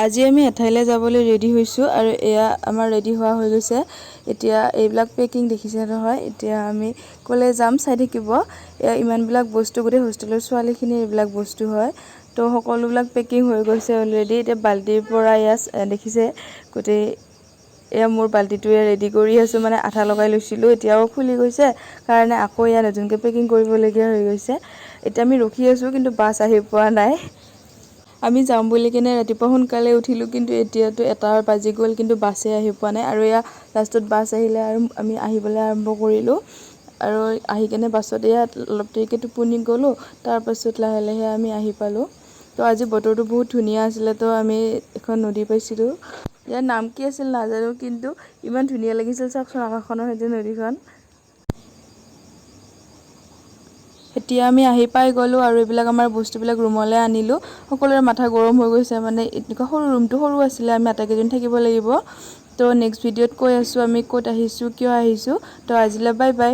আজি আমি এঠাইলৈ যাবলৈ ৰেডি হৈছোঁ আৰু এয়া আমাৰ ৰেডি হোৱা হৈ গৈছে। এতিয়া এইবিলাক পেকিং দেখিছে নহয়। এতিয়া আমি ক'লে যাম চাই থাকিব। এয়া ইমানবিলাক বস্তু গোটেই হোষ্টেলৰ ছোৱালীখিনিৰ এইবিলাক বস্তু হয়। তো সকলোবিলাক পেকিং হৈ গৈছে অলৰেডি। এতিয়া বাল্টিৰ পৰা দেখিছে গোটেই এয়া মোৰ বাল্টিটোৱে ৰেডি কৰি আছোঁ, মানে আঠা লগাই লৈছিলোঁ, এতিয়াও খুলি গৈছে কাৰণে আকৌ এয়া নতুনকৈ পেকিং কৰিবলগীয়া হৈ গৈছে। এতিয়া আমি ৰখি আছোঁ কিন্তু বাছ আহি পোৱা নাই। আমি যাম বুলি কিনে ৰাতিপুৱা সোনকালে উঠিলোঁ, কিন্তু এতিয়াতো 1টা বাজি গ'ল কিন্তু বাছে আহি পোৱা নাই। আৰু এয়া লাষ্টত বাছ আহিলে আৰু আমি আহিবলৈ আৰম্ভ কৰিলোঁ। আৰু আহি কেনে বাছত এয়া অলপ দেৰিকৈ টোপনি গ'লোঁ। তাৰপাছত লাহে লাহে আমি আহি পালোঁ। তো আজি বতৰটো বহুত ধুনীয়া আছিলে, তো আমি এখন নদী পাইছিলোঁ। ইয়াৰ নাম কি আছিল নাজানো, কিন্তু ইমান ধুনীয়া লাগিছিল চাওকচোন আকাশখনৰ সৈতে নদীখন। এতিয়া আমি আহি পাই গ'লোঁ আৰু এইবিলাক আমাৰ বস্তুবিলাক ৰুমলৈ আনিলোঁ। সকলোৰে মাথা গৰম হৈ গৈছে, মানে এনেকুৱা সৰু ৰুমটো সৰু আছিলে, আমি আটাইকেইজনী থাকিব লাগিব। তো নেক্সট ভিডিঅ'ত কৈ আছোঁ আমি ক'ত আহিছোঁ, কিয় আহিছোঁ। তো আজিলৈ বাই বাই।